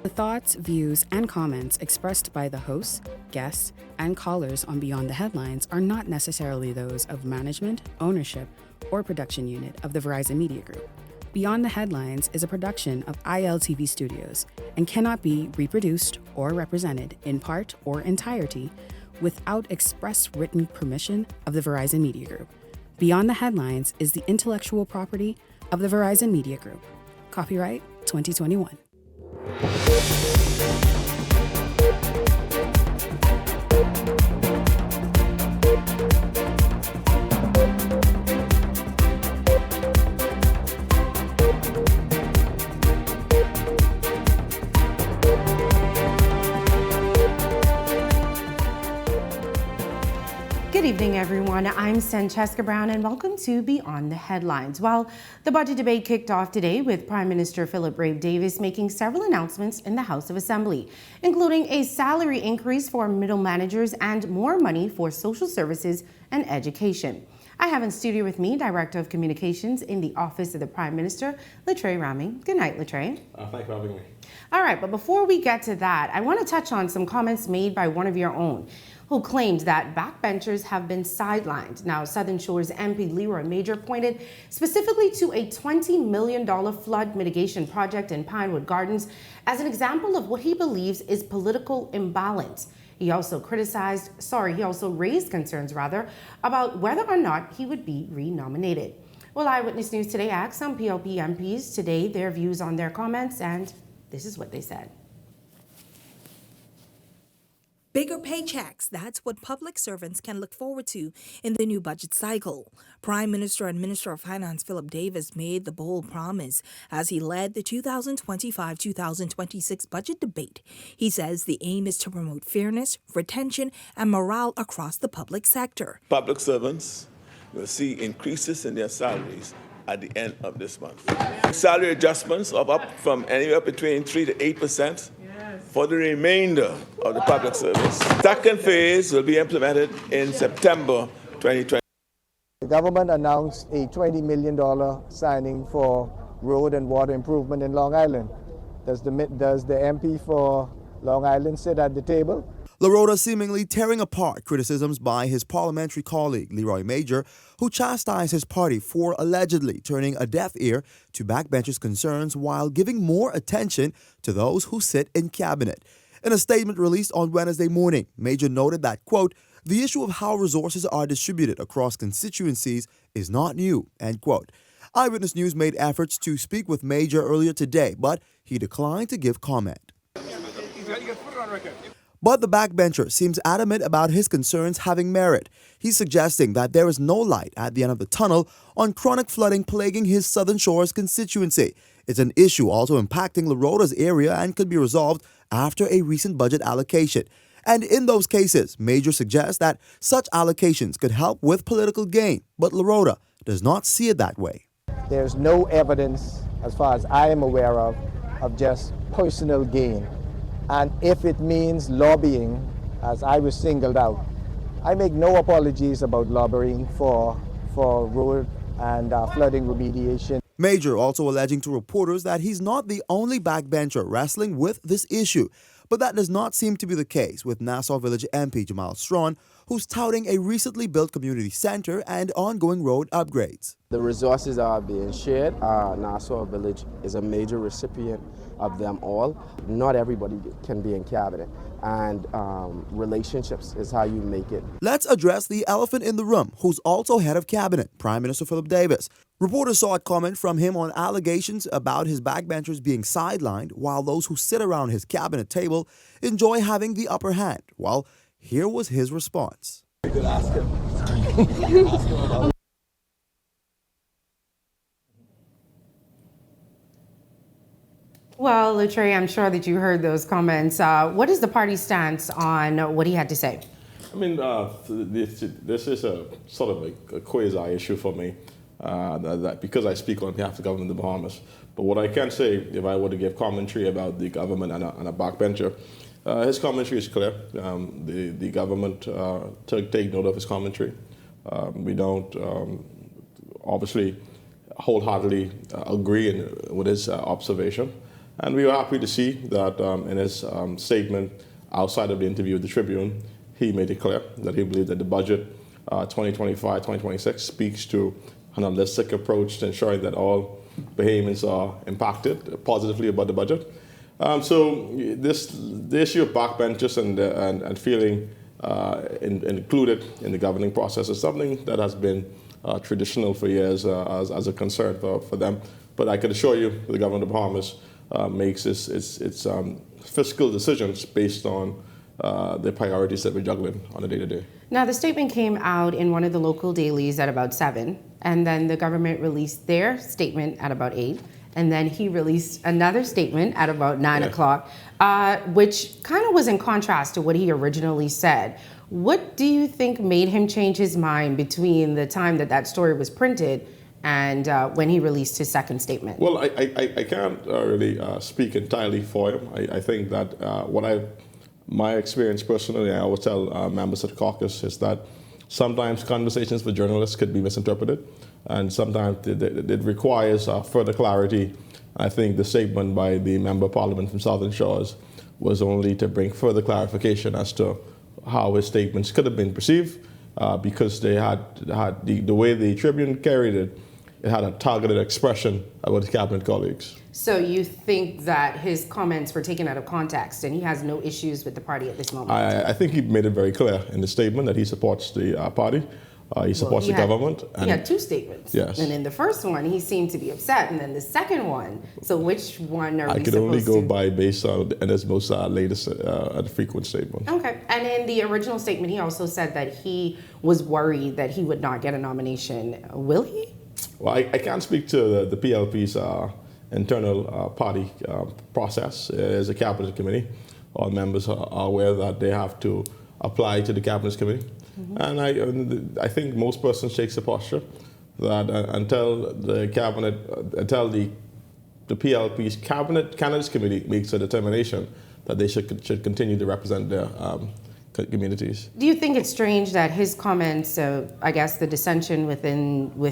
The thoughts, views, and comments expressed by the hosts, guests, and callers on Beyond the Headlines are not necessarily those of management, ownership, or production unit of the Verizon Media Group. Beyond the Headlines is a production of ILTV Studios and cannot be reproduced or represented in part or entirety without express written permission of the Verizon Media Group. Beyond the Headlines is the intellectual property of the Verizon Media Group. Copyright 2021. Good evening, everyone. I'm Francesca Brown, and welcome to Beyond the Headlines. Well, the budget debate kicked off today with Prime Minister Philip Davis making several announcements in the House of Assembly, including a salary increase for middle managers and more money for social services and education. I have in studio with me Director of Communications in the Office of the Prime Minister, Latre Rami. Good night, Latre. Thanks for having me. All right, but before we get to that, I want to touch on some comments made by one of your own, who claimed that backbenchers have been sidelined. Now, Southern Shore's MP Leroy Major pointed specifically to a $20 million flood mitigation project in Pinewood Gardens as an example of what he believes is political imbalance. He also raised concerns about whether or not he would be re-nominated. Well, Eyewitness News Today asked some PLP MPs today their views on their comments, and this is what they said. Bigger paychecks, that's what public servants can look forward to in the new budget cycle. Prime Minister and Minister of Finance Philip Davis made the bold promise as he led the 2025-2026 budget debate. He says the aim is to promote fairness, retention, and morale across the public sector. Public servants will see increases in their salaries at the end of this month. Salary adjustments of up from anywhere between 3 to 8%. For the remainder of the public service. Second phase will be implemented in September 2020. The government announced a $20 million signing for road and water improvement in Long Island. Does the MP for Long Island sit at the table? LaRota seemingly tearing apart criticisms by his parliamentary colleague, Leroy Major, who chastised his party for allegedly turning a deaf ear to backbenchers' concerns while giving more attention to those who sit in cabinet. In a statement released on Wednesday morning, Major noted that, quote, the issue of how resources are distributed across constituencies is not new, end quote. Eyewitness News made efforts to speak with Major earlier today, but he declined to give comment. But the backbencher seems adamant about his concerns having merit. He's suggesting that there is no light at the end of the tunnel on chronic flooding plaguing his Southern Shores constituency. It's an issue also impacting LaRota's area and could be resolved after a recent budget allocation. And in those cases, Major suggests that such allocations could help with political gain, but LaRota does not see it that way. There's no evidence, as far as I am aware of just personal gain. And if it means lobbying, as I was singled out, I make no apologies about lobbying for road and flooding remediation. Major also alleging to reporters that he's not the only backbencher wrestling with this issue. But that does not seem to be the case with Nassau Village MP Jamal Strawn, who's touting a recently built community center and ongoing road upgrades. The resources are being shared. Nassau Village is a major recipient of them all. Not everybody can be in cabinet, and relationships is how you make it. Let's address the elephant in the room, who's also head of cabinet, Prime Minister Philip Davis. Reporters saw a comment from him on allegations about his backbenchers being sidelined while those who sit around his cabinet table enjoy having the upper hand. Well, here was his response. You could ask him. Well, Latre, I'm sure that you heard those comments. What is the party's stance on what he had to say? I mean, this is a sort of a quasi issue for me, that because I speak on behalf of the government of the Bahamas. But what I can say, if I were to give commentary about the government and a backbencher, his commentary is clear. The government take note of his commentary. We don't obviously wholeheartedly agree with his observation. And we were happy to see that in his statement outside of the interview with the Tribune, he made it clear that he believed that the budget 2025-2026 speaks to an holistic approach to ensuring that all Bahamians are impacted positively about the budget. So the issue of backbenchers and feeling included in the governing process is something that has been traditional for years as a concern for them. But I can assure you the government of Bahamas makes its fiscal decisions based on the priorities that we're juggling on a day-to-day. Now, the statement came out in one of the local dailies at about 7, and then the government released their statement at about 8, and then he released another statement at about 9 o'clock, which kind of was in contrast to what he originally said. What do you think made him change his mind between the time that story was printed and when he released his second statement? Well, I can't really speak entirely for him. I think that my experience personally, I always tell members of the caucus, is that sometimes conversations with journalists could be misinterpreted, and sometimes it requires further clarity. I think the statement by the Member of Parliament from Southern Shores was only to bring further clarification as to how his statements could have been perceived, because they had the way the Tribune carried it, it had a targeted expression about his cabinet colleagues. So you think that his comments were taken out of context and he has no issues with the party at this moment? I think he made it very clear in the statement that he supports the party. He supports the government. And he had two statements. Yes. And in the first one, he seemed to be upset. And then the second one, so which one are we supposed to? I could only go by based on his most latest and frequent statement. Okay. And in the original statement, he also said that he was worried that he would not get a nomination. Will he? Well, I can't speak to the PLP's internal party process. As a cabinet committee, all members are aware that they have to apply to the cabinet committee. Mm-hmm. And I think most persons take the posture that until the PLP's cabinet candidates committee makes a determination that they should continue to represent their communities. Do you think it's strange that his comments, I guess the dissension with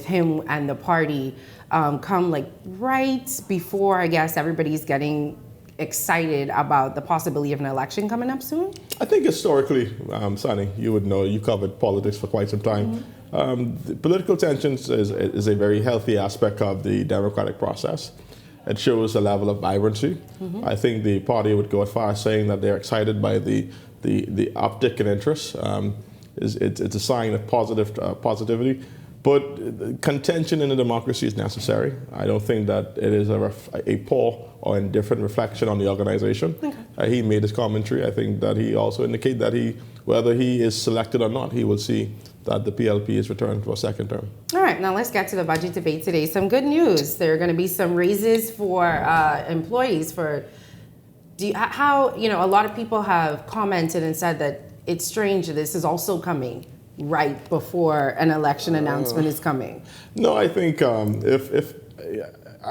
him and the party, come like right before, I guess, everybody's getting excited about the possibility of an election coming up soon? I think historically, Sunny, you would know, you covered politics for quite some time. Mm-hmm. The political tensions is a very healthy aspect of the democratic process. It shows a level of vibrancy. Mm-hmm. I think the party would go as far as saying that they're excited by the uptick in interest. It's a sign of positivity. But contention in a democracy is necessary. I don't think that it is a poor or indifferent reflection on the organization. Okay. He made his commentary. I think that he also indicated that whether he is selected or not, he will see that the PLP is returned for a second term. All right, now let's get to the budget debate today. Some good news. There are going to be some raises for employees. A lot of people have commented and said that it's strange that this is also coming right before an election announcement is coming. No, I think I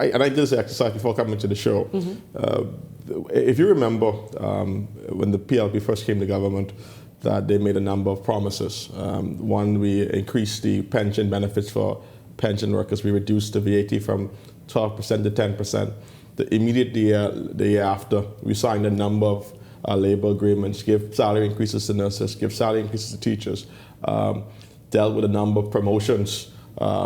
did this exercise before coming to the show. Mm-hmm. If you remember when the PLP first came to government, that they made a number of promises. One, we increased the pension benefits for pension workers. We reduced the VAT from 12% to 10%. The immediate year after, we signed a number of labor agreements, give salary increases to nurses, give salary increases to teachers, dealt with a number of promotions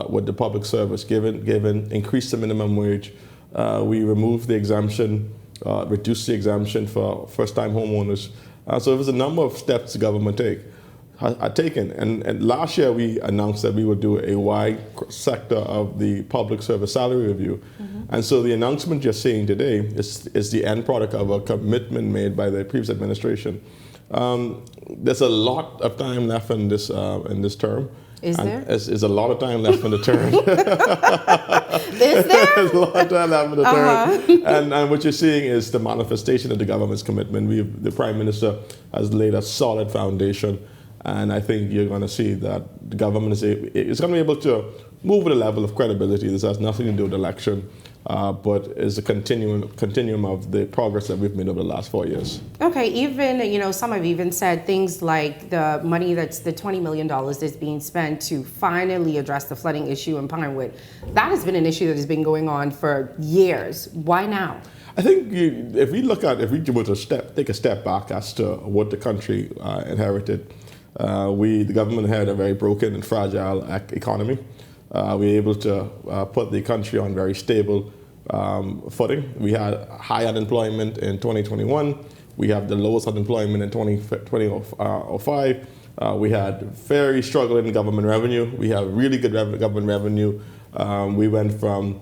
with the public service, increased the minimum wage. We removed the exemption, reduced the exemption for first-time homeowners. So there was a number of steps the government had taken. And last year we announced that we would do a wide sector of the public service salary review. Mm-hmm. And so the announcement you're seeing today is the end product of a commitment made by the previous administration. There's a lot of time left in this term. Is there? There's a lot of time left in the term. Is there? There's a lot of time left in the term. And what you're seeing is the manifestation of the government's commitment. The Prime Minister has laid a solid foundation. And I think you're going to see that the government is going to be able to move with a level of credibility. This has nothing to do with the election. but is a continuum of the progress that we've made over the last 4 years. Okay, even, some have even said things like the money that's the $20 million that's being spent to finally address the flooding issue in Pinewood. That has been an issue that has been going on for years. Why now? I think if we were to take a step back as to what the country inherited, the government had a very broken and fragile economy. We were able to put the country on very stable footing. We had high unemployment in 2021. We have the lowest unemployment in 2005. We had very struggling government revenue. We have really good government revenue. We went from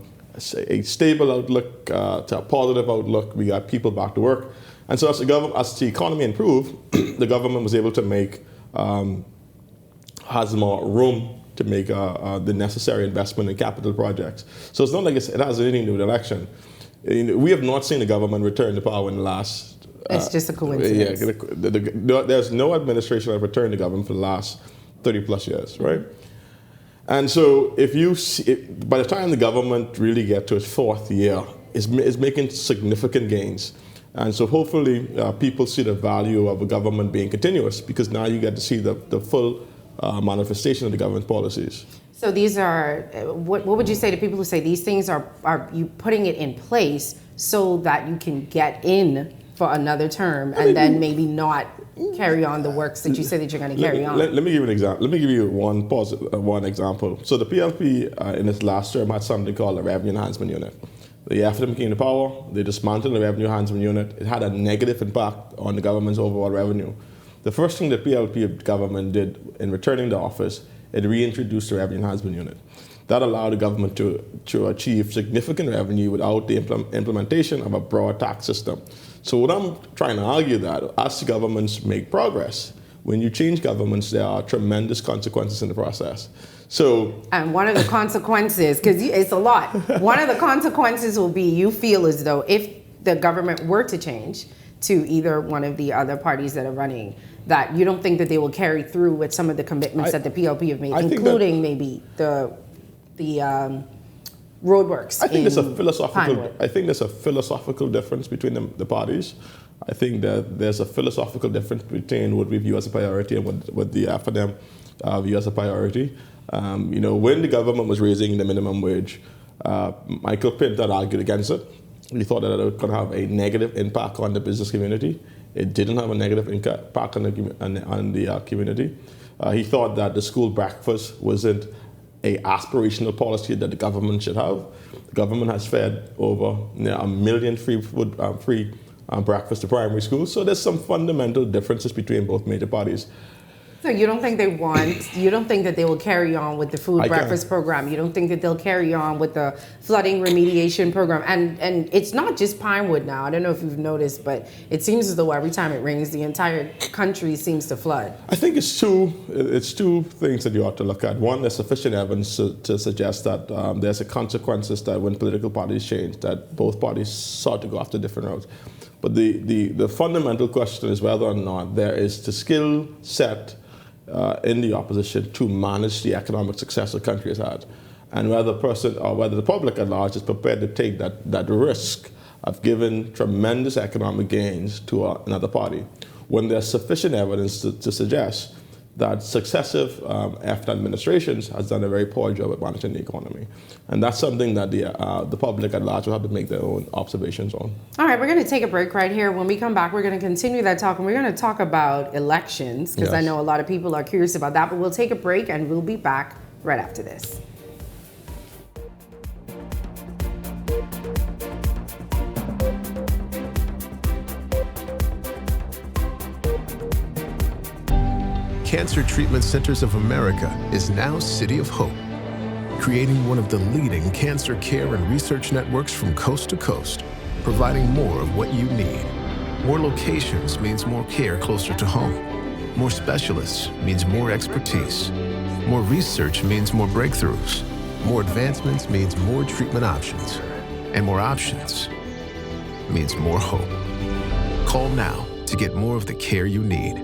a stable outlook to a positive outlook. We got people back to work. And so as the economy improved, the government was able to has more room to make the necessary investment in capital projects. So it's not like it has anything to do with election. We have not seen the government return to power in the last... It's just a coincidence. Yeah, there's no administration that returned to government for the last 30 plus years, right? And so by the time the government really gets to its fourth year, it's making significant gains. And so hopefully people see the value of a government being continuous, because now you get to see the full manifestation of the government policies. So these are, what would you say to people who say these things are you putting it in place so that you can get in for another term and then maybe not carry on the works that you say that you're going to carry on? Let me give you an example. Let me give you one example. So the PLP in its last term had something called a Revenue Enhancement Unit. After them came to power, they dismantled the Revenue Enhancement Unit. It had a negative impact on the government's overall revenue. The first thing the PLP government did in returning to office, it reintroduced the Revenue Enhancement Unit. That allowed the government to achieve significant revenue without the implementation of a broad tax system. So what I'm trying to argue that as the governments make progress, when you change governments, there are tremendous consequences in the process. And one of the consequences, because it's a lot, one of the consequences will be you feel as though if the government were to change to either one of the other parties that are running, that you don't think that they will carry through with some of the commitments that the PLP have made, including maybe the roadworks. I think there's a philosophical difference between the parties. I think that there's a philosophical difference between what we view as a priority and what the for them view as a priority. When the government was raising the minimum wage, Michael Pinter argued against it. He thought that it was going to have a negative impact on the business community. It didn't have a negative impact on the community. He thought that the school breakfast wasn't an aspirational policy that the government should have. The government has fed over 1 million free breakfast to primary schools. So there's some fundamental differences between both major parties. So you don't think you don't think that they will carry on with the food breakfast program? You don't think that they'll carry on with the flooding remediation program? And it's not just Pinewood now. I don't know if you've noticed, but it seems as though every time it rains, the entire country seems to flood. I think it's two things that you ought to look at. One, there's sufficient evidence to suggest that there's a consequences that when political parties change, that both parties sought to go after different routes. But the fundamental question is whether or not there is the skill set in the opposition to manage the economic success the country has had, and whether the public at large is prepared to take that risk of giving tremendous economic gains to another party when there's sufficient evidence to suggest that successive after administrations has done a very poor job at managing the economy. And that's something that the public at large will have to make their own observations on. All right, we're going to take a break right here. When we come back, we're going to continue that talk, and we're going to talk about elections, because I know a lot of people are curious about that, but we'll take a break, and we'll be back right after this. Cancer Treatment Centers of America is now City of Hope, creating one of the leading cancer care and research networks from coast to coast, providing more of what you need. More locations means more care closer to home. More specialists means more expertise. More research means more breakthroughs. More advancements means more treatment options. And more options means more hope. Call now to get more of the care you need.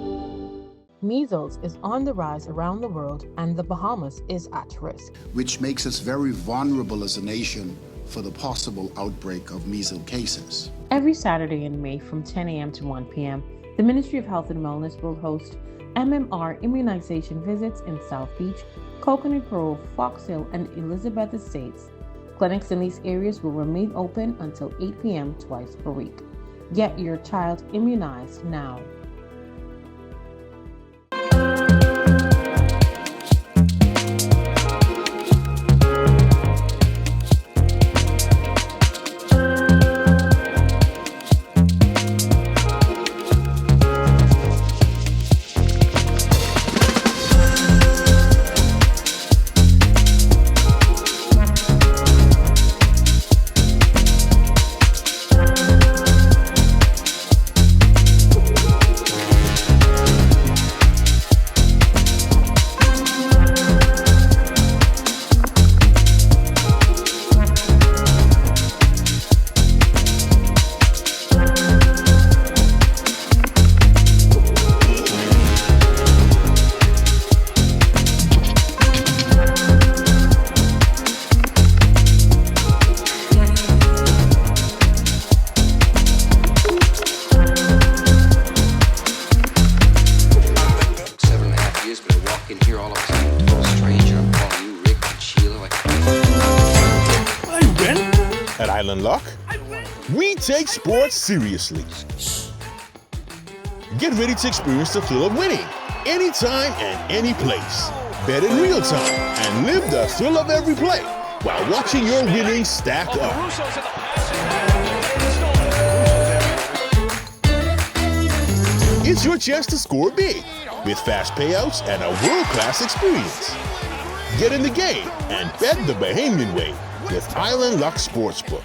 Measles is on the rise around the world, and the Bahamas is at risk. Which makes us very vulnerable as a nation for the possible outbreak of measles cases. Every Saturday in May from 10 a.m. to 1 p.m., the Ministry of Health and Wellness will host MMR immunization visits in South Beach, Coconut Grove, Fox Hill, and Elizabeth Estates. Clinics in these areas will remain open until 8 p.m. twice per week. Get your child immunized now. We take sports seriously. Get ready to experience the thrill of winning anytime and any place. Bet in real time and live the thrill of every play while watching your winnings stack up. It's your chance to score big with fast payouts and a world-class experience. Get in the game and bet the Bahamian way with Island Luck Sportsbook.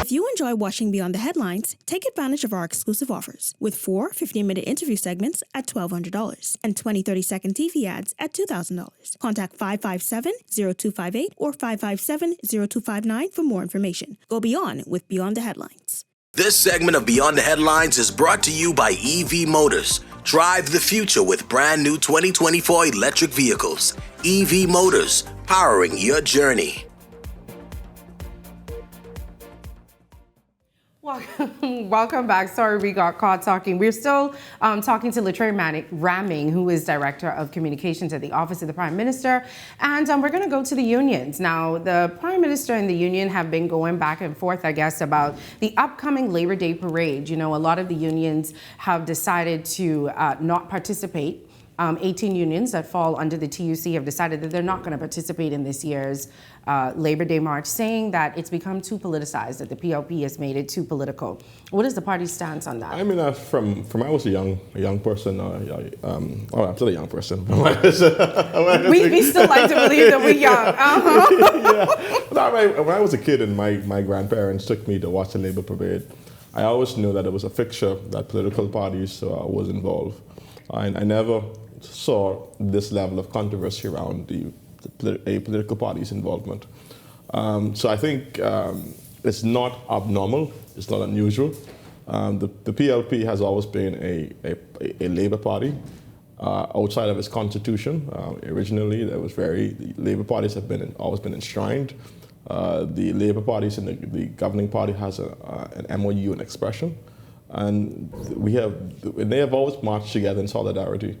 If you enjoy watching Beyond the Headlines, take advantage of our exclusive offers with 4 15-minute interview segments at $1,200 and 20 30-second TV ads at $2,000. Contact 557-0258 or 557-0259 for more information. Go beyond with Beyond the Headlines. This segment of Beyond the Headlines is brought to you by EV Motors. Drive the future with brand new 2024 electric vehicles. EV Motors, powering your journey. Welcome back. Sorry we got caught talking. We're still talking to Latre Ramming, who is Director of Communications at the Office of the Prime Minister. And we're going to go to the unions. Now, the Prime Minister and the union have been going back and forth, I guess, about the upcoming Labor Day parade. You know, a lot of the unions have decided to not participate. 18 unions that fall under the TUC have decided that they're not going to participate in this year's Labor Day March, saying that it's become too politicized, that the PLP has made it too political. What is the party's stance on that? I mean, from I was a young person. I'm still a young person. we still like to believe that we're young. Yeah. When I was a kid and my grandparents took me to watch the Labor Parade, I always knew that it was a fixture that political parties was involved. I never saw this level of controversy around a political party's involvement. So I think it's not abnormal, it's not unusual. The PLP has always been a Labour party outside of its constitution. Originally, the Labour parties have always been enshrined. The Labour parties and the governing party has an MOU and expression. And they have always marched together in solidarity.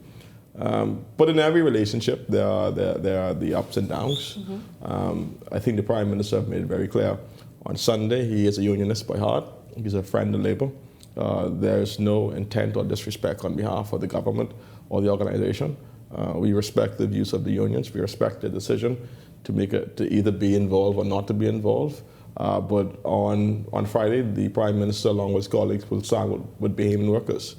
But in every relationship, there are the ups and downs. I think the Prime Minister made it very clear. On Sunday, he is a unionist by heart. He's a friend of Labour. There is no intent or disrespect on behalf of the government or the organization. We respect the views of the unions. We respect their decision to either be involved or not to be involved. But on Friday, the Prime Minister, along with his colleagues, will stand with Bahamian workers.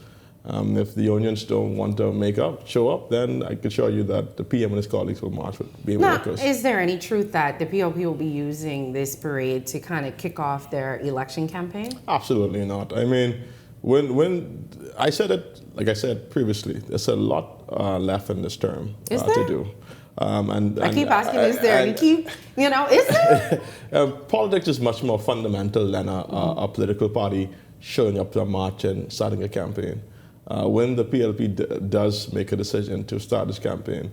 If the unions don't want to show up, then I can assure you that the PM and his colleagues will march with Bahamian workers. Is there any truth that the PLP will be using this parade to kind of kick off their election campaign? Absolutely not. I mean, when I said it, like I said previously, there's a lot left in this term to do. I keep asking, is there? And is there? Politics is much more fundamental than a political party showing up to a march and starting a campaign. When the PLP does make a decision to start this campaign,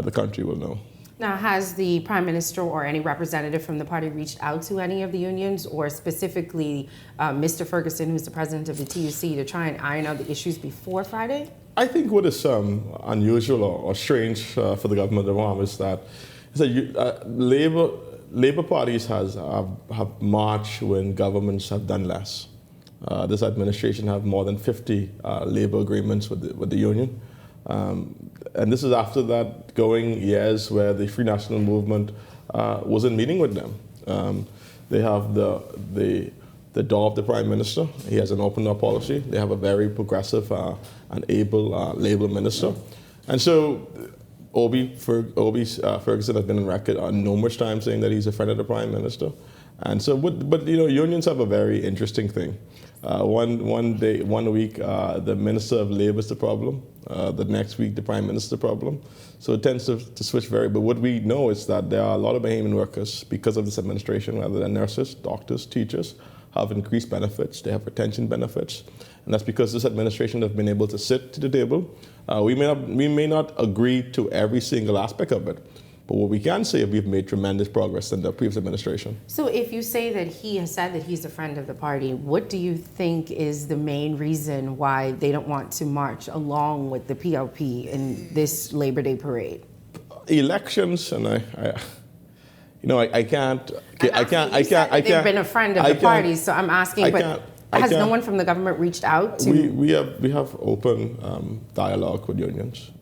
the country will know. Now, has the Prime Minister or any representative from the party reached out to any of the unions, or specifically Mr. Ferguson, who's the president of the TUC, to try and iron out the issues before Friday? I think what is unusual or strange for the government of the Bahamas is that Labour parties have marched when governments have done less. This administration have more than 50 labour agreements with the union. And this is after that going years where the Free National Movement wasn't meeting with them. They have the door of the Prime Minister. He has an open door policy. They have a very progressive and able Labour minister. And so Ferguson has been on record numerous times saying that he's a friend of the Prime Minister. And so, but unions have a very interesting thing. One week, the Minister of Labour is the problem. The next week, the Prime Minister is the problem. So it tends to switch very. But what we know is that there are a lot of Bahamian workers, because of this administration, whether they're nurses, doctors, teachers, have increased benefits. They have retention benefits. And that's because this administration has been able to sit to the table. We may not agree to every single aspect of it, but what we can say is we've made tremendous progress in the previous administration. So if you say that he has said that he's a friend of the party, what do you think is the main reason why they don't want to march along with the PLP in this Labor Day parade? Elections, and I can't. They've been a friend of the party, so I'm asking, but has no one from the government reached out to? We have open dialogue with unions.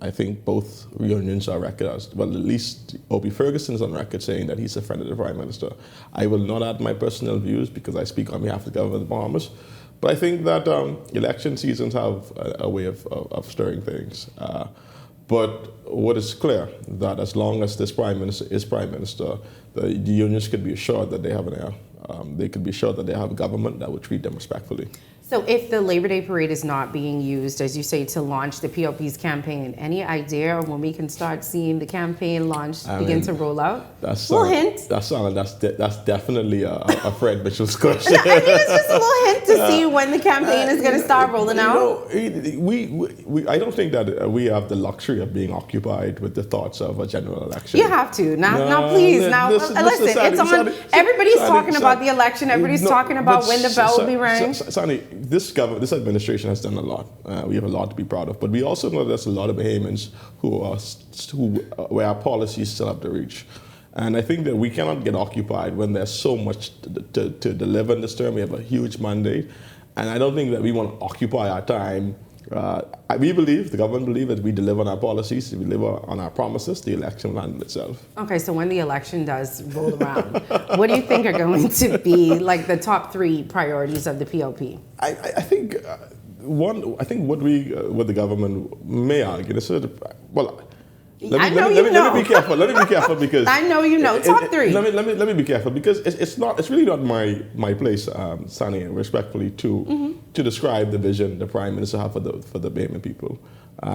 I think both unions are recognized. Well, at least Obie Ferguson is on record saying that he's a friend of the Prime Minister. I will not add my personal views because I speak on behalf of the government of the Bahamas. But I think that election seasons have a way of stirring things. But what is clear that as long as this Prime Minister is Prime Minister, the unions could be assured that they have they could be assured that they have a government that will treat them respectfully. So if the Labor Day parade is not being used, as you say, to launch the PLP's campaign, any idea when we can start seeing the campaign launch begin to roll out? That's hint. That's definitely a Fred Mitchell's question. No, I think it's just a little hint to see when the campaign is going to start rolling out. I don't think that we have the luxury of being occupied with the thoughts of a general election. You have to. Now, please. Listen, it's on. Everybody's talking about the election. Everybody's talking about when the bell will be rang. Sonny, this administration has done a lot. We have a lot to be proud of. But we also know there's a lot of Bahamians where our policies still have to reach. And I think that we cannot get occupied when there's so much to deliver in this term. We have a huge mandate. And I don't think that we want to occupy our time. We believe, the government believes, that we deliver on our policies, we deliver on our promises, the election will handle itself. Okay, so when the election does roll around, what do you think are going to be like the top 3 priorities of the PLP? I think what the government may argue is let me be careful because I know you know. Top 3. Let me be careful because it's really not my place, Sani, respectfully, to describe the vision the Prime Minister has for the Bahamian people.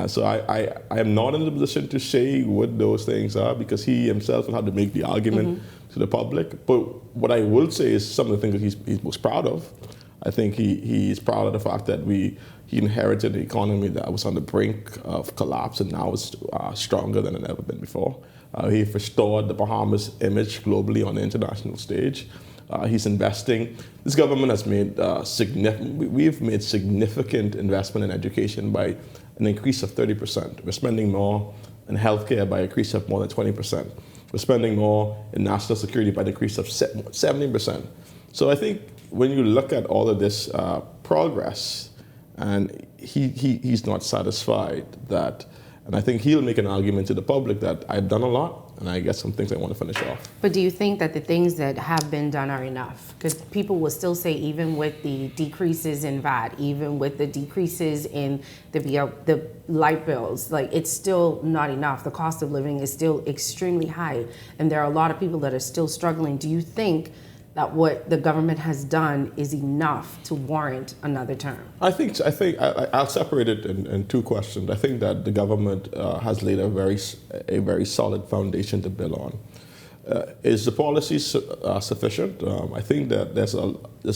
So I am not in the position to say what those things are because he himself will have to make the argument to the public. But what I will say is some of the things that he's most proud of. I think he is proud of the fact that he inherited an economy that was on the brink of collapse and now is stronger than it ever been before. He restored the Bahamas image globally on the international stage. He's investing. This government has made we've made significant investment in education by an increase of 30%. We're spending more in healthcare by an increase of more than 20%. We're spending more in national security by an increase of 70%. So I think when you look at all of this progress, and he's not satisfied that, and I think he'll make an argument to the public that I've done a lot, and I got some things I want to finish off. But do you think that the things that have been done are enough? Because people will still say, even with the decreases in VAT, even with the decreases in the light bills, like it's still not enough. The cost of living is still extremely high, and there are a lot of people that are still struggling. Do you think that what the government has done is enough to warrant another term? I think I'll separate it in 2 questions. I think that the government has laid a very solid foundation to build on. Is the policy sufficient? I think that there's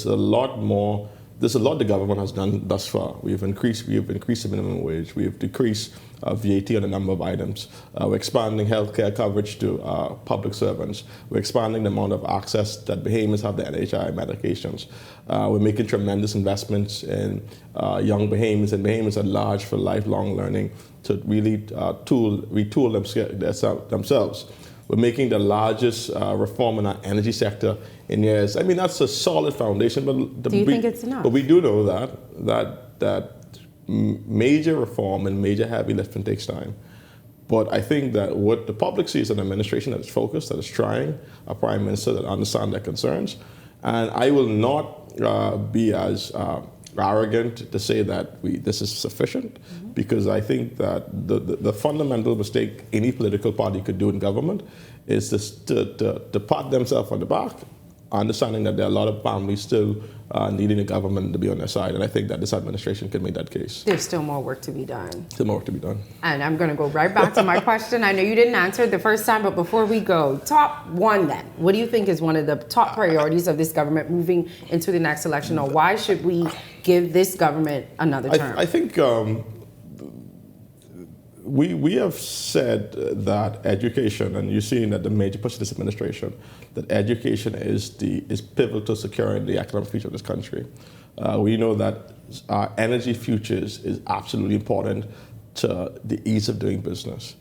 a lot more there's a lot the government has done thus far. We have increased the minimum wage. We have decreased VAT on a number of items. We're expanding healthcare coverage to public servants. We're expanding the amount of access that Bahamians have to NHI medications. We're making tremendous investments in young Bahamians and Bahamians at large for lifelong learning to really retool themselves. We're making the largest reform in our energy sector in years. I mean, that's a solid foundation. But do you think it's enough? But we do know that major reform and major heavy lifting takes time. But I think that what the public sees an administration that is focused, that is trying, a prime minister that understands their concerns. And I will not be as arrogant to say that this is sufficient, because I think that the fundamental mistake any political party could do in government is to pat themselves on the back, understanding that there are a lot of families still needing the government to be on their side. And I think that this administration can make that case. There's still more work to be done. Still more work to be done. And I'm going to go right back to my question. I know you didn't answer it the first time, but before we go, top one then. What do you think is one of the top priorities of this government moving into the next election, or why should we give this government another term? I think we have said that education, and you're seeing that the major push of this administration, that education is pivotal to securing the economic future of this country. We know that our energy futures is absolutely important to the ease of doing business.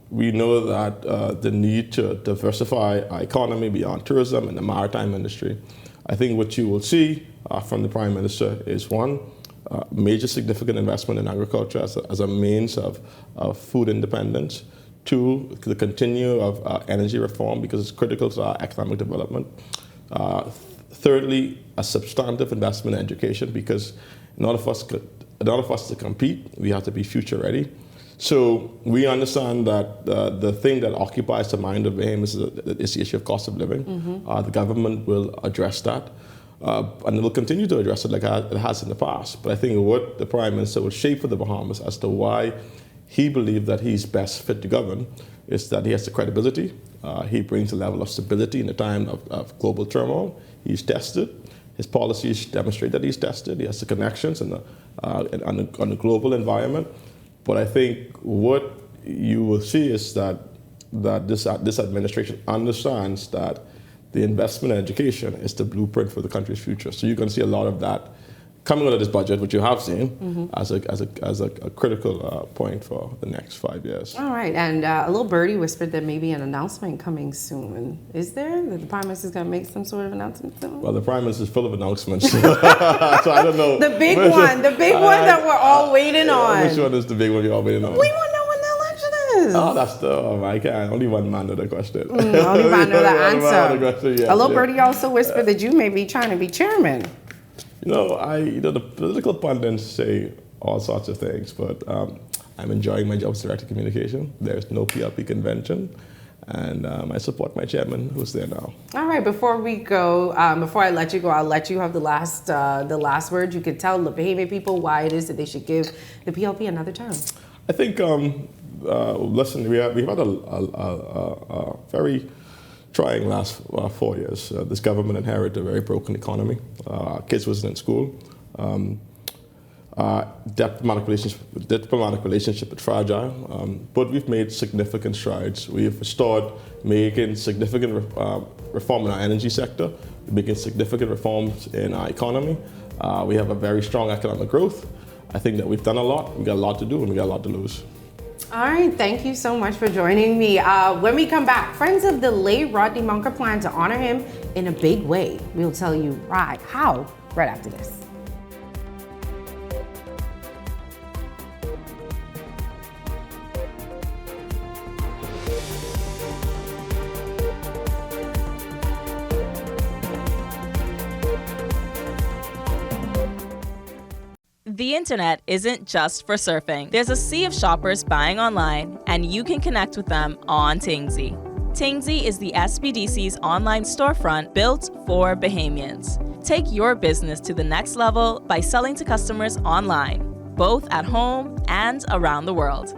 We know that the need to diversify our economy beyond tourism and the maritime industry. I think what you will see from the Prime Minister is, one, major significant investment in agriculture as a means of food independence. Two, the continue of energy reform, because it's critical to our economic development. Thirdly, a substantive investment in education, because in order for us to compete, we have to be future ready. So we understand that the thing that occupies the mind of Bahamians is the issue of cost of living. The government will address that. And it will continue to address it like it has in the past. But I think what the Prime Minister will shape for the Bahamas as to why he believed that he's best fit to govern is that he has the credibility. He brings a level of stability in a time of global turmoil. He's tested. His policies demonstrate that he's tested. He has the connections on the global environment. But I think what you will see is that this administration understands that the investment in education is the blueprint for the country's future. So you're going to see a lot of that coming out of this budget, which you have seen as a critical point for the next 5 years. All right, and a little birdie whispered there may be an announcement coming soon. Is there? That the Prime Minister is going to make some sort of announcement soon? Well, the Prime Minister is full of announcements, so I don't know. The big one that we're all waiting on. Which one is the big one you're all waiting on? We want to know when the election is. Oh, that's I can't. Only one man know the question. Only man know the answer. Question, yes, a little birdie also whispered that you may be trying to be chairman. The political pundits say all sorts of things, but I'm enjoying my job as Director of Communication. There's no PLP convention, and I support my chairman, who's there now. All right, before we go, before I let you go, I'll let you have the last word. You could tell the Bahamian people why it is that they should give the PLP another term. I think, listen, we've had a very trying last 4 years. This government inherited a very broken economy. Kids wasn't in school. Diplomatic relationship is fragile, but we've made significant strides. We've restored, making significant reform in our energy sector, making significant reforms in our economy. We have a very strong economic growth. I think that we've done a lot. We got a lot to do, and we got a lot to lose. All right, thank you so much for joining me. When we come back, friends of the late Rodney Moncur plan to honor him in a big way. We'll tell you how right after this. The internet isn't just for surfing. There's a sea of shoppers buying online, and you can connect with them on Tingsy. Tingsy is the SBDC's online storefront built for Bahamians. Take your business to the next level by selling to customers online, both at home and around the world.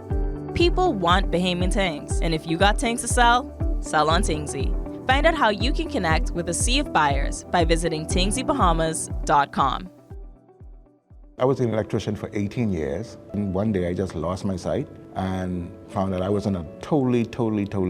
People want Bahamian things, and if you got things to sell, sell on Tingsy. Find out how you can connect with a sea of buyers by visiting TingsyBahamas.com. I was an electrician for 18 years. And one day I just lost my sight and found that I was in a totally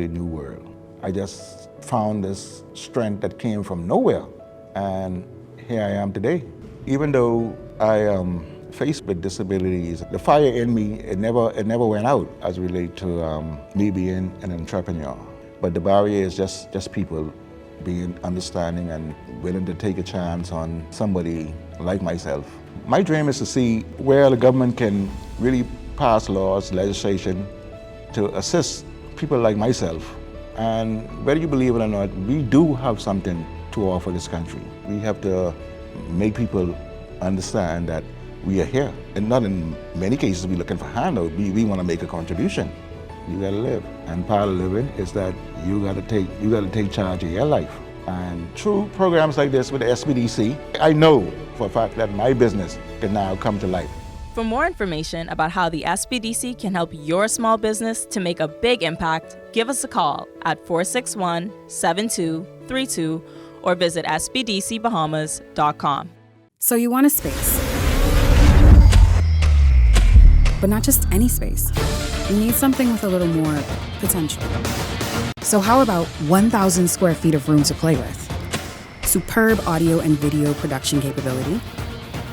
new world. I just found this strength that came from nowhere. And here I am today. Even though I am faced with disabilities, the fire in me, it never went out as related to me being an entrepreneur. But the barrier is just people being understanding and willing to take a chance on somebody like myself. My dream is to see where the government can really pass laws, legislation to assist people like myself. And whether you believe it or not, we do have something to offer this country. We have to make people understand that we are here. And not in many cases we're looking for handout. We want to make a contribution. You gotta live. And part of living is that you gotta take charge of your life. And through programs like this with the SBDC, I know for a fact that my business can now come to life. For more information about how the SBDC can help your small business to make a big impact, give us a call at 461-7232 or visit sbdcbahamas.com. So you want a space, but not just any space. You need something with a little more potential. So how about 1,000 square feet of room to play with? Superb audio and video production capability,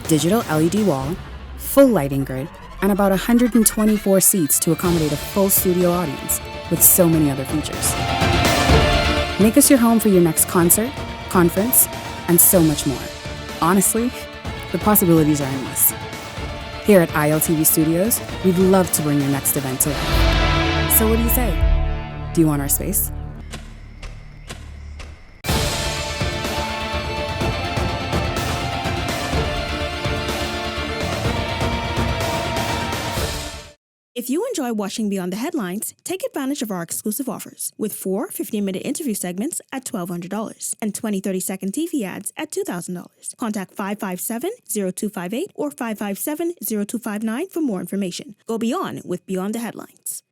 digital LED wall, full lighting grid, and about 124 seats to accommodate a full studio audience with so many other features. Make us your home for your next concert, conference, and so much more. Honestly, the possibilities are endless. Here at ILTV Studios, we'd love to bring your next event to life. So what do you say? Do you want our space? If you enjoy watching Beyond the Headlines, take advantage of our exclusive offers with 4 15-minute interview segments at $1,200 and 20 30-second TV ads at $2,000. Contact 557-0258 or 557-0259 for more information. Go beyond with Beyond the Headlines.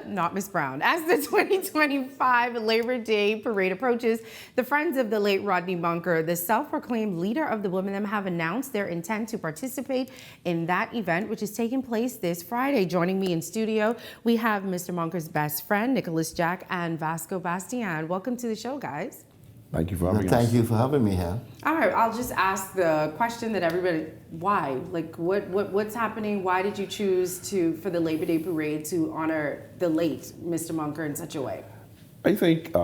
Not Miss Brown. As the 2025 Labor Day parade approaches, the Friends of the late Rodney Moncur, the self-proclaimed leader of the Women, have announced their intent to participate in that event, which is taking place this Friday. Joining me in studio, we have Mr. Moncur's best friend, Nicholas Jack, and Vasco Bastian. Welcome to the show, guys. Thank you for having us. Thank you for having me here. All right, I'll just ask the question that everybody, why? Like, what's happening? Why did you choose for the Labor Day parade to honor the late Mr. Moncur in such a way? I think,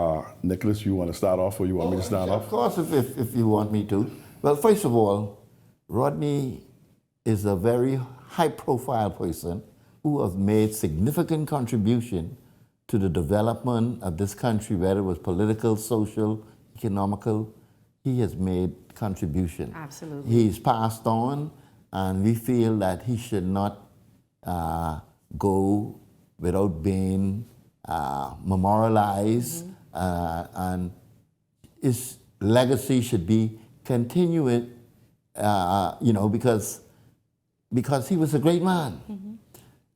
Nicholas, you want to start off or you want me to start off? Of course, if you want me to. Well, first of all, Rodney is a very high-profile person who has made significant contribution to the development of this country, whether it was political, social, economical. He has made contribution. Absolutely. He's passed on, and we feel that he should not go without being memorialized, and his legacy should be continued, because he was a great man.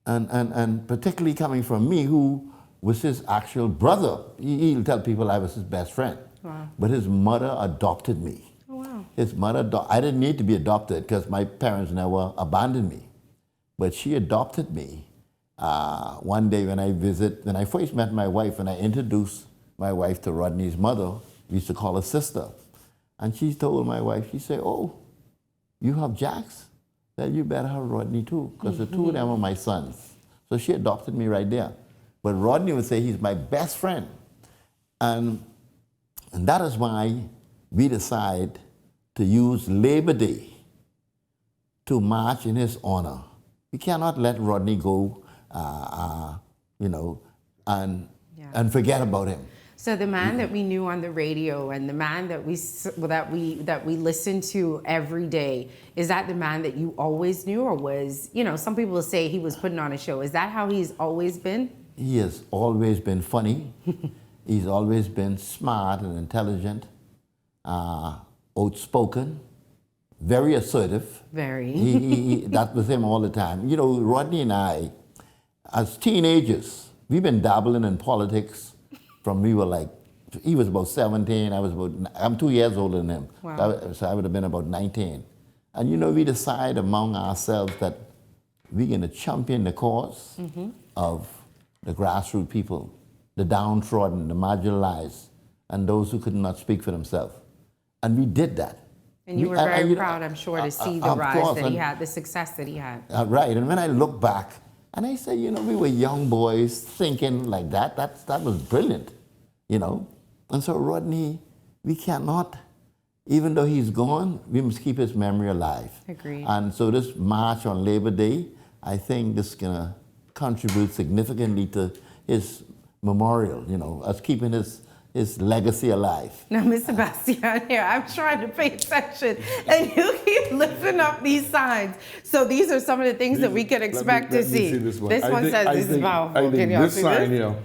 And particularly coming from me, who was his actual brother. He'll tell people I was his best friend. Wow. But his mother adopted me. Oh, wow. His mother, I didn't need to be adopted because my parents never abandoned me. But she adopted me. One day when I first met my wife and I introduced my wife to Rodney's mother, we used to call her sister. And she told my wife, she said, "Oh, you have Jacks? Then you better have Rodney too, because the two of them are my sons." So she adopted me right there. But Rodney would say he's my best friend. And that is why we decide to use Labor Day to march in his honor. We cannot let Rodney go, and forget about him. So the man that we knew on the radio and the man that we listened to every day, is that the man that you always knew, or was, some people will say he was putting on a show. Is that how he's always been? He has always been funny. He's always been smart and intelligent, outspoken, very assertive. Very. That was him all the time. You know, Rodney and I, as teenagers, we've been dabbling in politics from we were like, he was about 17, I'm 2 years older than him. Wow. So I would have been about 19. And you know, we decide among ourselves that we're going to champion the cause of the grassroots people, the downtrodden, the marginalized, and those who could not speak for themselves. And we did that. And you were very proud, I'm sure, to see the rise that he had, the success that he had. Right, and when I look back, and I say, you know, we were young boys thinking like that. That was brilliant, you know. And so Rodney, we cannot, even though he's gone, we must keep his memory alive. Agreed. And so this march on Labor Day, I think this is going to contribute significantly to his memorial, you know, us keeping his legacy alive. Now, Mr. Sebastian, here, I'm trying to pay attention, and you keep lifting up these signs. So these are some of the things that we can expect to see. This one, says this is powerful. I think this sign here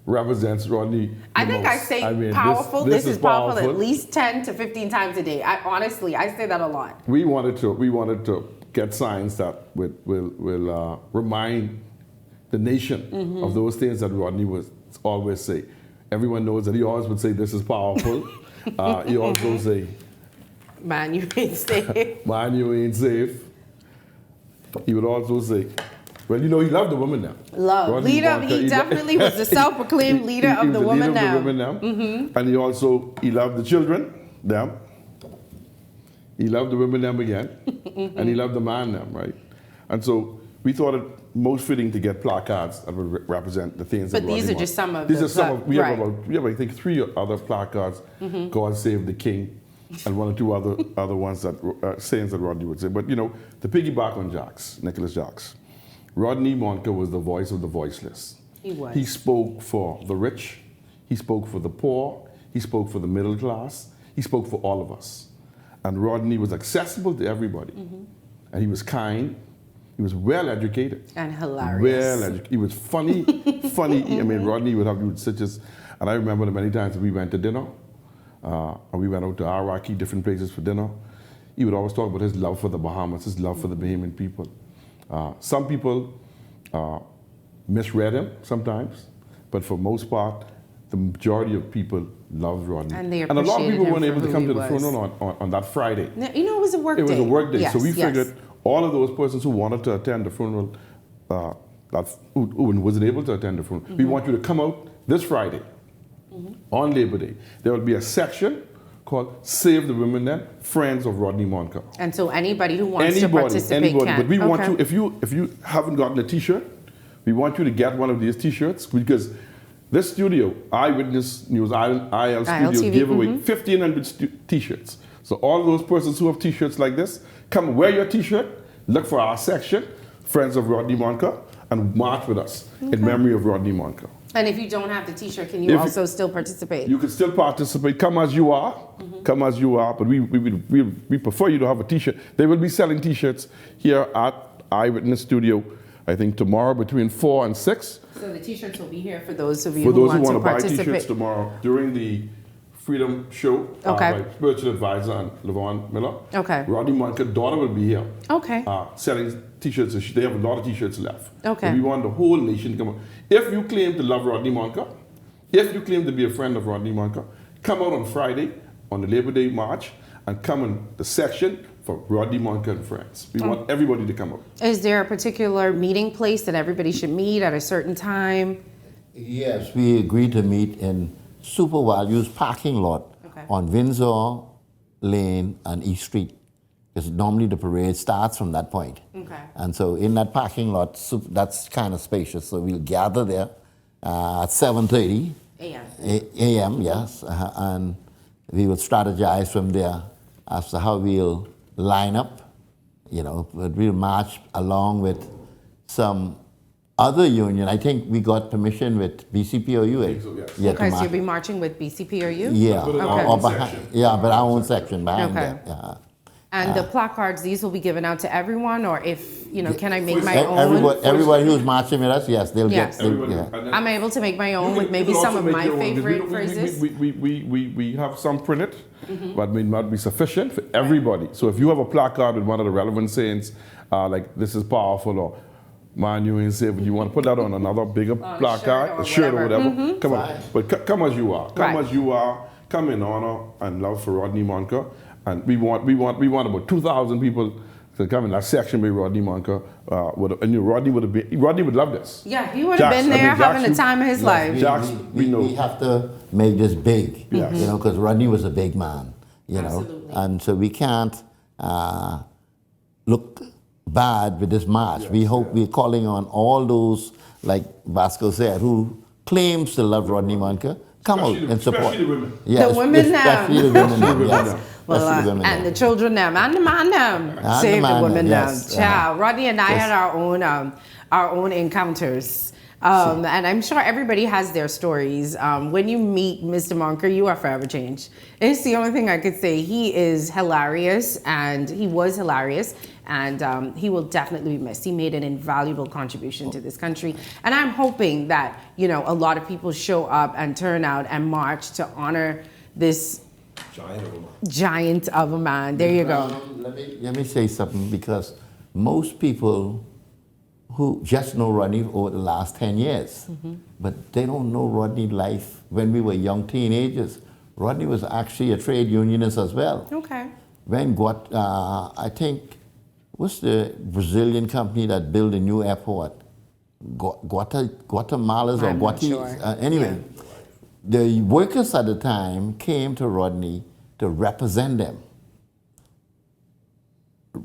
represents Rodney. I think I say powerful. This is powerful at least 10 to 15 times a day. Honestly, I say that a lot. We wanted to get signs that will remind the nation of those things that Rodney would always say. Everyone knows that he always would say, "This is powerful." He also say, "Man, you ain't safe." Man, you ain't safe. He would also say, well, you know, he loved the woman now. Rodney Moncur, he definitely was the self-proclaimed leader of the woman now. And he loved the children, them. He loved the women, them again. And he loved the man, them, right? And so we thought it most fitting to get placards that would represent the things that Rodney These are just some of them. We have, I think, 3 other placards, God Save the King, and 1 or 2 other ones that sayings that Rodney would say. But, you know, to piggyback on Nicholas Jacques, Rodney Moncur was the voice of the voiceless. He was. He spoke for the rich. He spoke for the poor. He spoke for the middle class. He spoke for all of us. And Rodney was accessible to everybody. And he was kind. He was well educated. And hilarious. He was funny. I mean, Rodney would have such as, and I remember the many times we went to dinner, and we went out to Iraqi, different places for dinner. He would always talk about his love for the Bahamas, his love for the Bahamian people. Some people misread him sometimes, but for most part, the majority of people loved Rodney. And they a lot of people weren't able to come to the funeral on that Friday. You know, it was a work day. It was a work day. Yes, so we figured all of those persons who wanted to attend the funeral, who wasn't able to attend the funeral, we want you to come out this Friday on Labor Day. There will be a section called Save the Women Then, Friends of Rodney Moncur. And so anybody who wants to participate can. But we want you, if you haven't gotten a t-shirt, we want you to get one of these t-shirts, because this studio, Eyewitness News, IL Studio, gave away 1,500 t-shirts. So all those persons who have t-shirts like this, come wear your t-shirt, look for our section, Friends of Rodney Moncur, and march with us in memory of Rodney Moncur. And if you don't have the t-shirt, can you also still participate? You can still participate. Come as you are. Come as you are. But we prefer you to have a t-shirt. They will be selling t-shirts here at Eyewitness Studio, I think tomorrow between 4 and 6. So the t-shirts will be here for those of you who want to participate. Buy t-shirts tomorrow during the Freedom Show by spiritual advisor and Levon Miller. Okay. Rodney Monkur's daughter will be here. Okay. Selling t-shirts. They have a lot of t-shirts left. Okay. And we want the whole nation to come out. If you claim to love Rodney Moncur, if you claim to be a friend of Rodney Moncur, come out on Friday on the Labor Day March and come in the section for Rodney Moncur and friends. We want everybody to come out. Is there a particular meeting place that everybody should meet at a certain time? Yes, we agreed to meet in Super Values parking lot on Windsor Lane and East Street, because normally the parade starts from that point. And so in that parking lot, that's kind of spacious, so we'll gather there at 7:30 a.m. Yes, and we will strategize from there as to how we'll line up, you know, but we'll march along with some other union. I think we got permission with BCPOU. I think so, yes. Okay, so you'll be marching with BCPOU? Yeah, okay. but our own section behind there. Yeah. And the placards, these will be given out to everyone, or if, can I make my own? Everybody who's marching with us, yes, they'll Yes. get. I'm able to make my own with maybe some of my favorite phrases. We have some printed, but may not be sufficient for everybody. So if you have a placard with one of the relevant sayings, like "This is powerful" or "Man, you ain't safe," you want to put that on another bigger placard, a shirt or whatever. Come on, but come as you are. Come as you are. Come in honor and love for Rodney Moncur. And we want about 2,000 people to come in that section with Rodney Moncur. Rodney would love this. Yeah, he would have been there having the time of his life. We have to make this big, because Rodney was a big man, Absolutely. and so we can't look bad with this march. We're calling on all those, like Vasco said, who claims to love Rodney Moncur. Come out and support. Especially the women. Yes, The women now. Especially the women now, yes. Well, and the children them, and the man them. Save the women them. Ciao. Rodney and I had our own encounters. And I'm sure everybody has their stories. When you meet Mr. Moncur, you are forever changed. It's the only thing I could say. He is hilarious, and he was hilarious, and he will definitely be missed. He made an invaluable contribution to this country, and I'm hoping that a lot of people show up and turn out and march to honor this giant of a man. There you go. Let me say something, because most people who just know Rodney over the last 10 years, but they don't know Rodney's life when we were young teenagers. Rodney was actually a trade unionist as well. Okay. When I think, what's the Brazilian company that built a new airport? Guatemala's or Guati? Sure. Anyway, the workers at the time came to Rodney to represent them.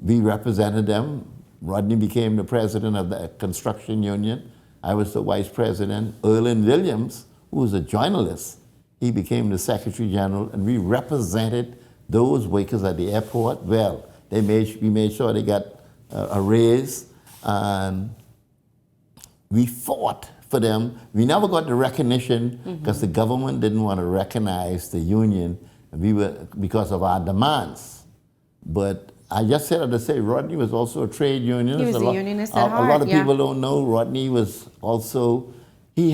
We represented them. Rodney became the president of the construction union. I was the vice president. Erland Williams, who was a journalist, he became the secretary general, and we represented those workers at the airport. Well, we made sure they got a raise, and we fought for them. We never got the recognition because the government didn't want to recognize the union because of our demands. But I just said to say Rodney was also a trade unionist. He was a unionist at heart. A lot of people don't know Rodney was also, he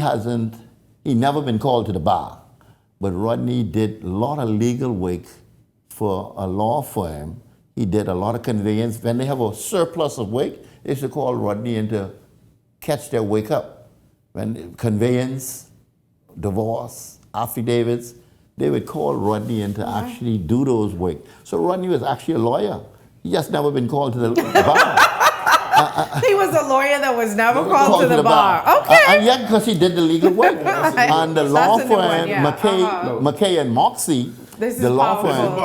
never been called to the bar, but Rodney did a lot of legal work for a law firm. He did a lot of conveyance. When they have a surplus of work, they should call Rodney in to catch their wake up. When conveyance, divorce, affidavits, they would call Rodney in to actually do those work. So Rodney was actually a lawyer. He just never been called to the bar. He was a lawyer that was never called to the bar. Okay. And yet, because he did the legal work. And the law firm, McKay and Moxie, the law firm,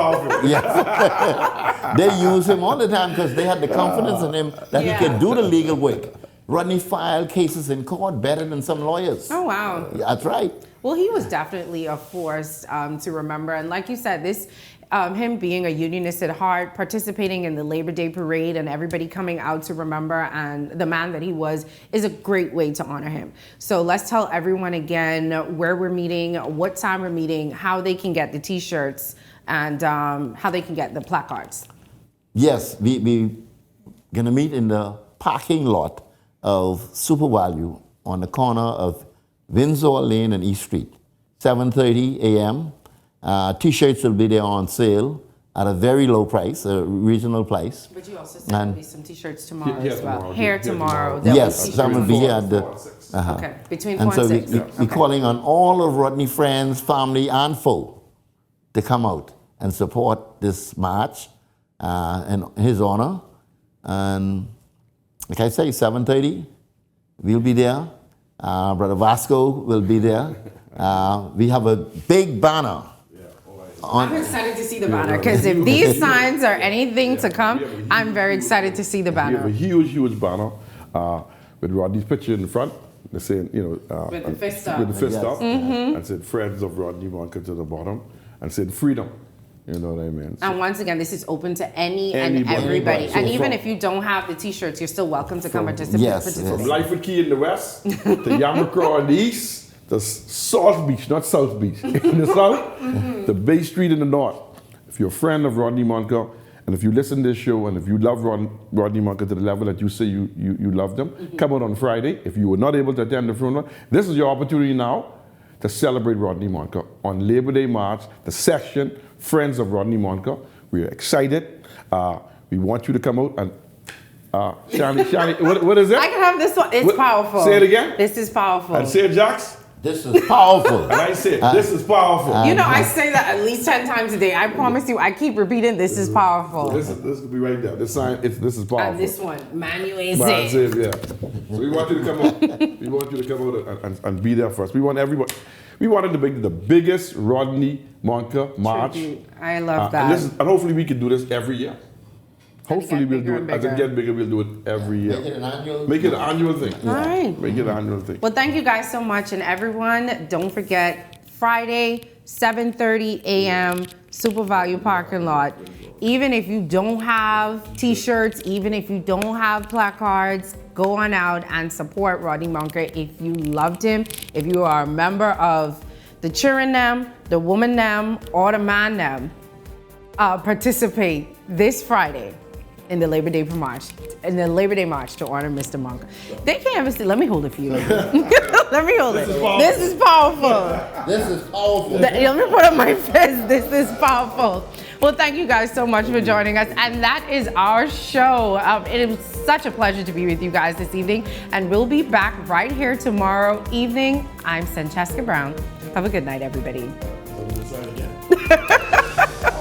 they use him all the time because they had the confidence in him that he could do the legal work. Rodney filed cases in court better than some lawyers. Oh, wow. That's right. Well, he was definitely a force to remember. And like you said, him being a unionist at heart, participating in the Labor Day parade and everybody coming out to remember and the man that he was is a great way to honor him. So let's tell everyone again where we're meeting, what time we're meeting, how they can get the T-shirts, and how they can get the placards. Yes, we're going to meet in the parking lot of Super Value on the corner of Windsor Lane and East Street, 7:30 a.m. T-shirts will be there on sale at a very low price, a reasonable price. But you also said there'll be some T-shirts tomorrow as well. Here tomorrow. Yes, some will be here at the... Okay, between 4 and 6. And so we're calling on all of Rodney friends, family, and foe to come out and support this march in his honor. And like I say, 7:30, we'll be there. Brother Vasco will be there. We have a big banner. I'm excited to see the banner because if these signs are anything to come, I'm very excited to see the banner. We have a huge, huge banner with Rodney's picture in the front. They're saying, with the fist up. With the fist up. And said, "Friends of Rodney Moncur" to the bottom, and said, "Freedom." You know what I mean? And once again, this is open to any and everybody. So and even if you don't have the T-shirts, you're still welcome to come participate. Yes. From Lightfoot Key in the west to Yamacraw in the east, to South Beach, not South Beach, in the south, to Bay Street in the north. If you're a friend of Rodney Moncur, And if you listen to this show and if you love Rodney Moncur to the level that you say you love them, come out on Friday. If you were not able to attend the funeral, this is your opportunity now to celebrate Rodney Moncur. On Labor Day March, the section, Friends of Rodney Moncur. We're excited. We want you to come out and Shani, what is it? I can have this one. It's powerful. Say it again. This is powerful. And say it, Jax. This is powerful. And I say, this is powerful. You know, I say that at least 10 times a day. I promise you, I keep repeating, this is powerful. This could be right there. This sign, this is powerful. And this one, Manuel Man, Zip. yeah. So we want you to come out. We want you to come out and be there for us. We want everybody. We wanted to make the biggest Rodney Moncur march. I love that. And hopefully we can do this every year. Hopefully we'll do it. As it gets bigger, we'll do it every year. Make it an annual. Make it an annual thing. All right. Make it an annual thing. Well, thank you guys so much. And everyone, don't forget, Friday, 7:30 a.m., Super Value Parking Lot. Even if you don't have t-shirts, even if you don't have placards, go on out and support Rodney Moncur. If you loved him, if you are a member of the children them, the woman them, or the man them, participate this Friday in the Labor Day March, to honor Mr. Moncur. They can't ever see. Let me hold it for you. Let me hold it. This is powerful. This is powerful. Let me put up my fist. This is powerful. Well, thank you guys so much for joining us. And that is our show. It was such a pleasure to be with you guys this evening. And we'll be back right here tomorrow evening. I'm Francesca Brown. Have a good night, everybody.